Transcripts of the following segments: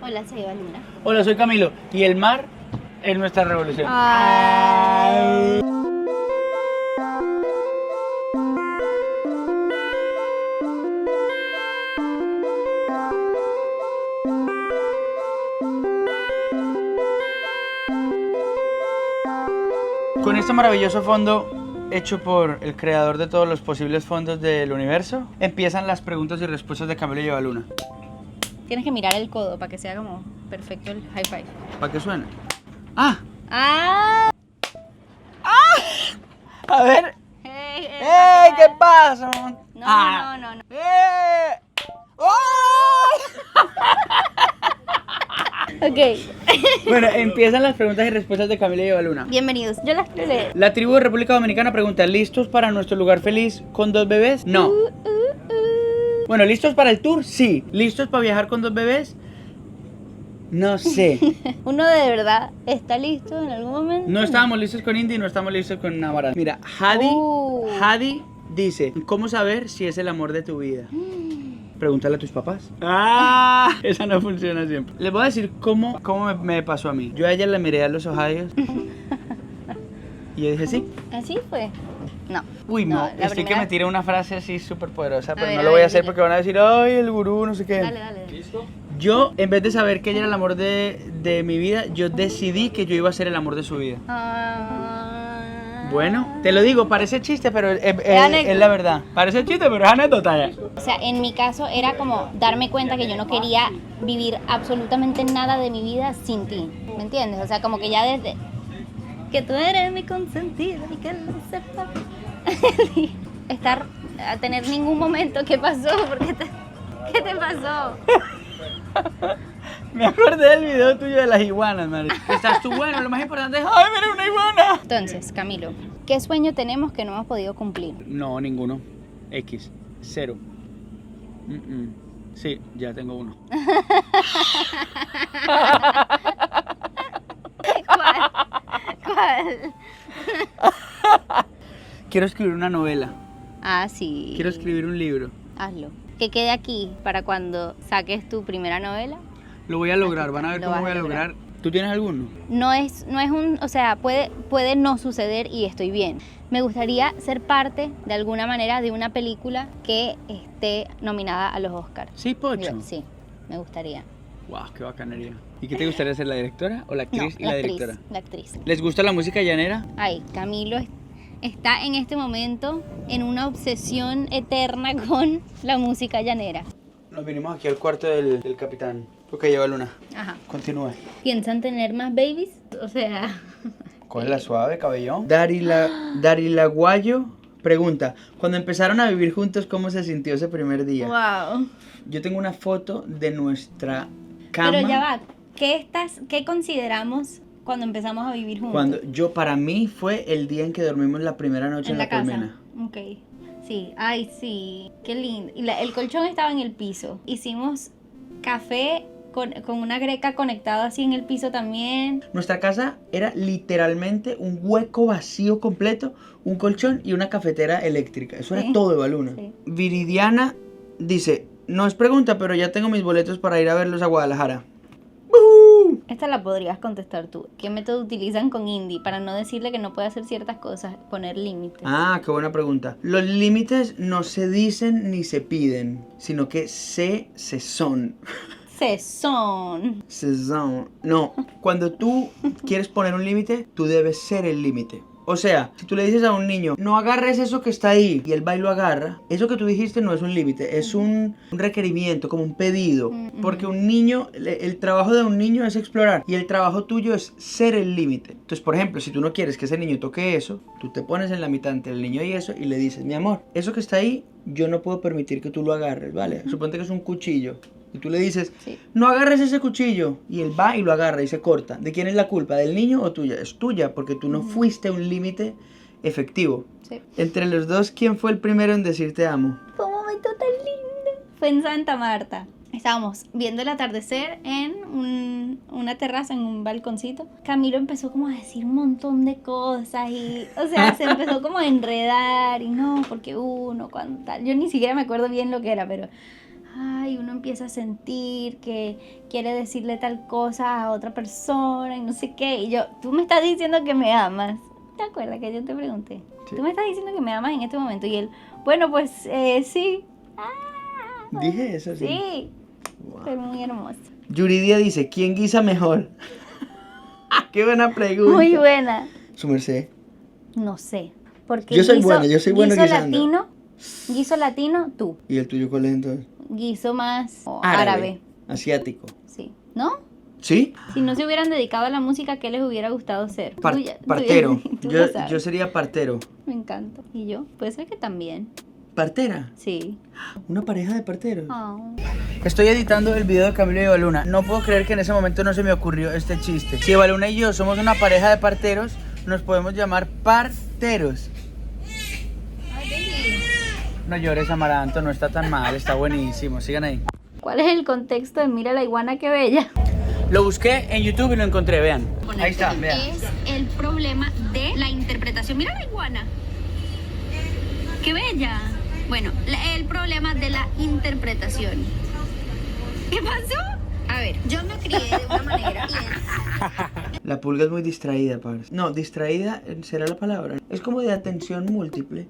Hola, soy Eva Luna. Hola, soy Camilo y el mar es nuestra revolución. Con este maravilloso fondo hecho por el creador de todos los posibles fondos del universo, empiezan las preguntas y respuestas de Camilo y Eva Luna. Tienes que mirar el codo para que sea como perfecto el high five. ¿Para qué suena? ¡Ah! ¡Ah! A ver. ¡Hey! ¿Qué pasa? No. ¡Oh! Ok. Bueno, empiezan las preguntas y respuestas de Camilo y Eva Luna. Bienvenidos. Yo las quiero leer. La tribu de República Dominicana pregunta: ¿listos para nuestro lugar feliz con 2 bebés? No. Bueno, ¿listos para el tour? Sí. ¿Listos para viajar con 2 bebés? No sé. ¿Uno de verdad está listo en algún momento? No estábamos listos con Indy y no estamos listos con Navarra. Mira, Hadi dice: ¿cómo saber si es el amor de tu vida? Pregúntale a tus papás. Esa no funciona siempre. Les voy a decir cómo me pasó a mí. Yo a ella le miré a los ojos y yo dije: sí. ¿Así fue? No. Uy, no, la estoy que primera- me tire una frase así súper poderosa, pero ver, no a lo voy a ver, hacer dile. porque van a decir: ay, el gurú, no sé qué. Dale. ¿Listo? Yo, en vez de saber que ella era el amor de mi vida, yo decidí que yo iba a ser el amor de su vida. Bueno, te lo digo, parece chiste, pero es la verdad. Parece chiste, pero es anécdota ya. O sea, en mi caso era como darme cuenta que yo no quería vivir absolutamente nada de mi vida sin ti. ¿Me entiendes? O sea, como que ya desde que tú eres mi consentido y que lo sepa. A tener ningún momento. ¿Qué pasó? ¿Qué te pasó? Me acordé del video tuyo de las iguanas, madre. Estás tú bueno, lo más importante es: ¡ay, mira una iguana! Entonces, Camilo, ¿qué sueño tenemos que no hemos podido cumplir? No, ninguno. X. 0. Sí, ya tengo uno. ¿Cuál? Quiero escribir una novela. Ah, sí. Quiero escribir un libro. Hazlo. Que quede aquí para cuando saques tu primera novela. Lo voy a lograr, van a ver Lo cómo vas voy a a lograr. lograr. ¿Tú tienes alguno? No es un, o sea, puede no suceder y estoy bien. Me gustaría ser parte, de alguna manera, de una película que esté nominada a los Oscars. Sí, Pocho. Sí, me gustaría. Wow, qué bacanería. ¿Y qué te gustaría ser, la directora o la actriz No, y la directora? La actriz. ¿Les gusta la música llanera? Ay, Camilo está en este momento en una obsesión eterna con la música llanera. Nos vinimos aquí al cuarto del capitán. Porque lleva Luna. Ajá. Continúa. ¿Piensan tener más babies? O sea... Cógela suave, cabellón. Darila Guayo pregunta: cuando empezaron a vivir juntos, ¿cómo se sintió ese primer día? Wow. Yo tengo una foto de nuestra cama. Pero ya va, ¿qué consideramos cuando empezamos a vivir juntos? Para mí fue el día en que dormimos la primera noche en la casa. colmena. Ok. Sí, ay sí, qué lindo. Y el colchón estaba en el piso. Hicimos café con una greca conectada así en el piso también. Nuestra casa era literalmente un hueco vacío completo, un colchón y una cafetera eléctrica. Eso era todo, Eva Luna. Sí. Viridiana dice: no es pregunta, pero ya tengo mis boletos para ir a verlos a Guadalajara. Esta la podrías contestar tú. ¿Qué método utilizan con Indy para no decirle que no puede hacer ciertas cosas, poner límites? Ah, qué buena pregunta. Los límites no se dicen ni se piden, sino que se son. Son. No, cuando tú quieres poner un límite, tú debes ser el límite. O sea, si tú le dices a un niño: no agarres eso que está ahí, y él va y lo agarra, eso que tú dijiste no es un límite, es un requerimiento, como un pedido. Porque un niño, el trabajo de un niño es explorar, y el trabajo tuyo es ser el límite. Entonces, por ejemplo, si tú no quieres que ese niño toque eso, tú te pones en la mitad entre el niño y eso, y le dices: mi amor, eso que está ahí, yo no puedo permitir que tú lo agarres, ¿vale? Suponte que es un cuchillo. Y tú le dices: Sí. no agarres ese cuchillo. Y él va y lo agarra y se corta. ¿De quién es la culpa? ¿Del niño o tuya? Es tuya, porque tú no fuiste un límite efectivo. Sí. Entre los dos, ¿quién fue el primero en decir te amo? Fue un momento tan lindo. Fue en Santa Marta. Estábamos viendo el atardecer en una terraza, en un balconcito. Camilo empezó como a decir un montón de cosas y, o sea, se empezó como a enredar y no, porque uno, cuando tal. Yo ni siquiera me acuerdo bien lo que era, pero ay, uno empieza a sentir que quiere decirle tal cosa a otra persona y no sé qué. Y yo, tú me estás diciendo que me amas. ¿Te acuerdas que yo te pregunté? Sí. Tú me estás diciendo que me amas en este momento. Y él, bueno, pues sí. Dije eso, sí. Sí, Wow. fue muy hermoso. Yuridia dice, ¿quién guisa mejor? ¡Qué buena pregunta! Muy buena. Su merced. No sé. Porque Yo soy bueno guisando. Guiso latino, tú. ¿Y el tuyo cuál es entonces? Guiso más árabe. Asiático. Sí. ¿No? ¿Sí? Si no se hubieran dedicado a la música, ¿qué les hubiera gustado ser? Partero. Tú ya sabes. Yo sería partero. Me encanta. ¿Y yo? Puede ser que también. ¿Partera? Sí. Una pareja de parteros. Oh. Estoy editando el video de Camilo y Evaluna. No puedo creer que en ese momento no se me ocurrió este chiste. Si Evaluna y yo somos una pareja de parteros, nos podemos llamar parteros. No llores, Amaranto, no está tan mal, está buenísimo. Sigan ahí. ¿Cuál es el contexto de Mira la iguana qué bella? Lo busqué en YouTube y lo encontré, vean. Ahí está, vean. Es el problema de la interpretación. Mira la iguana. ¡Qué bella! Bueno, el problema de la interpretación. ¿Qué pasó? A ver, yo me crié de una manera. La pulga es muy distraída, parce. No, distraída será la palabra. Es como de atención múltiple.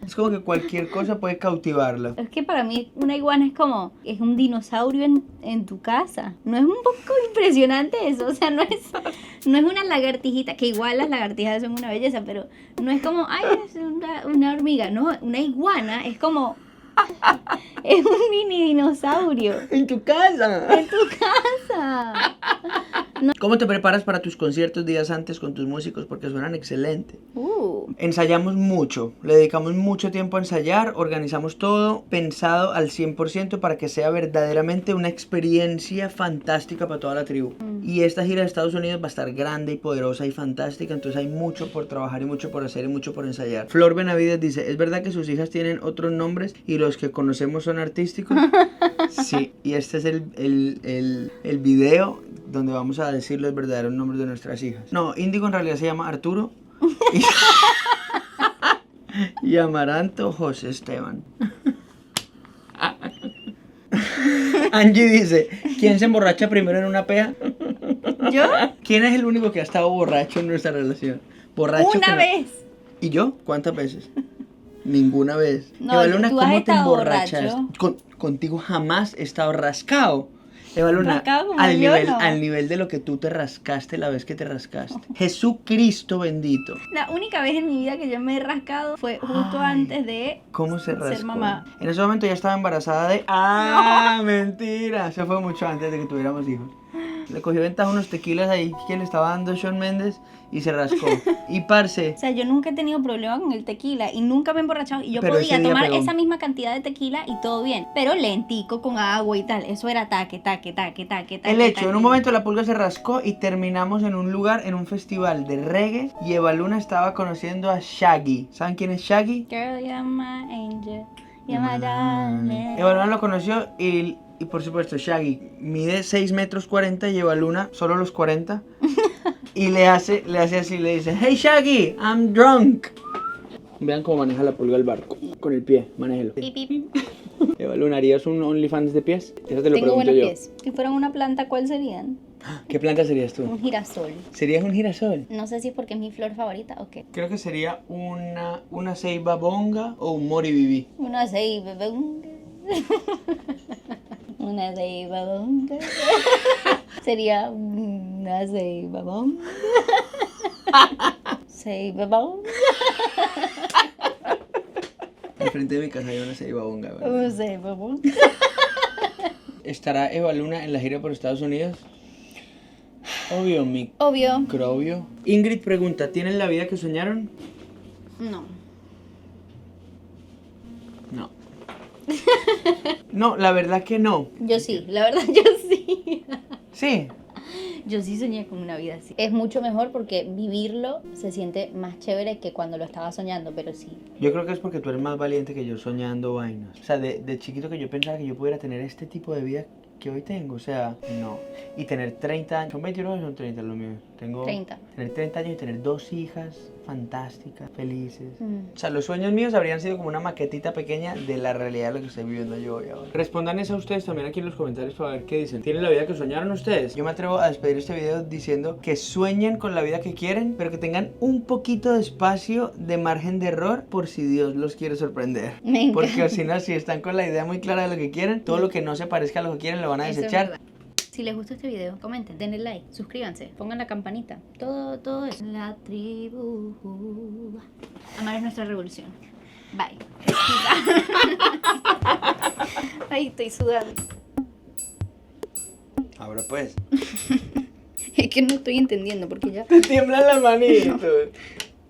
Es como que cualquier cosa puede cautivarla. Es que para mí una iguana es un dinosaurio en tu casa. ¿No es un poco impresionante eso? O sea, no es una lagartijita, que igual las lagartijas son una belleza, pero no es como, ay, es una hormiga. No, una iguana es como, es un mini dinosaurio ¡En tu casa! en tu casa. ¿Cómo te preparas para tus conciertos días antes con tus músicos? Porque suenan excelente. Ensayamos mucho, le dedicamos mucho tiempo a ensayar, organizamos todo pensado al 100% para que sea verdaderamente una experiencia fantástica para toda la tribu. Y esta gira de Estados Unidos va a estar grande y poderosa y fantástica, entonces hay mucho por trabajar y mucho por hacer y mucho por ensayar. Flor Benavides dice, ¿es verdad que sus hijas tienen otros nombres y los que conocemos son artísticos? Sí, y este es el video donde vamos a decir los verdaderos nombres de nuestras hijas. No, Índigo en realidad se llama Arturo. Y Amaranto José Esteban. Angie dice, ¿quién se emborracha primero en una pea? ¿Yo? ¿Quién es el único que ha estado borracho en nuestra relación? Borracho que Una no- vez. ¿Y yo? ¿Cuántas veces? Ninguna vez. No, Evaluna, tú has ¿cómo te estado emborrachas? borracho. Contigo jamás he estado rascado. Evaluna, Rascado como al yo, nivel, no. al nivel de lo que tú te rascaste la vez que te rascaste. Jesucristo bendito. La única vez en mi vida que yo me he rascado fue justo Ay, antes de ¿Cómo se rascó? ser mamá. En ese momento ya estaba embarazada de... ¡Ah, mentira! Eso fue mucho antes de que tuviéramos hijos. Le cogió ventaja unos tequilas ahí que le estaba dando Shawn Mendes y se rascó. Y parce, O sea, yo nunca he tenido problema con el tequila y nunca me he emborrachado y yo Pero podía ese día tomar pegó. esa misma cantidad de tequila y todo bien, pero lentico con agua y tal, eso era taque. el hecho, en un momento la pulga se rascó y terminamos en un lugar, en un festival de reggae y Evaluna estaba conociendo a Shaggy. ¿Saben quién es Shaggy? Girl, you're my angel, you're my darling. Evaluna lo conoció y por supuesto Shaggy mide 6 metros 40 y Evaluna solo los 40. Y le hace así, le dice, hey Shaggy, I'm drunk. Vean cómo maneja la pulga el barco. Con el pie, manéjelo. Pip, pip. Evaluna, ¿harías un OnlyFans de pies? Eso te lo Tengo pregunto buenos yo. pies. Si fueran una planta, ¿cuál serían? ¿Qué planta serías tú? Un girasol. ¿Serías un girasol? No sé si es porque es mi flor favorita o qué. Creo que sería una ceiba bonga o un moribibi. Una ceiba bonga. Una ceiba bonga. Sería una ceiba bonga. Ceiba bonga. Al frente de mi casa hay una ceiba bonga. ¿Verdad? Una ceiba bonga. ¿Estará Evaluna en la gira por Estados Unidos? Obvio, mi Obvio. crobio. Ingrid pregunta, ¿tienen la vida que soñaron? No. No. No, la verdad que no. Yo sí, la verdad yo sí. Sí. Yo sí soñé con una vida así. Es mucho mejor porque vivirlo se siente más chévere que cuando lo estaba soñando, pero sí. Yo creo que es porque tú eres más valiente que yo soñando vainas. O sea, de chiquito que yo pensaba que yo pudiera tener este tipo de vida que hoy tengo. O sea, no. Y tener 30 años. ¿Son 29 o son 30 lo mío? Tengo 30. Tener 30 años y tener 2 hijas. fantásticas, felices. Mm. O sea, los sueños míos habrían sido como una maquetita pequeña de la realidad de lo que estoy viviendo yo hoy ahora. Respondan eso a ustedes también aquí en los comentarios para ver qué dicen. ¿Tienen la vida que soñaron ustedes? Yo me atrevo a despedir este video diciendo que sueñen con la vida que quieren, pero que tengan un poquito de espacio de margen de error por si Dios los quiere sorprender. Me encanta. Porque si no, si están con la idea muy clara de lo que quieren, todo lo que no se parezca a lo que quieren lo van a Eso es desechar. verdad. Si les gustó este video, comenten, denle like, suscríbanse, pongan la campanita, todo eso. La tribu. Amar es nuestra revolución. Bye. Ay, estoy sudando. Ahora pues. Es que no estoy entendiendo porque ya... Te tiemblan las manitos.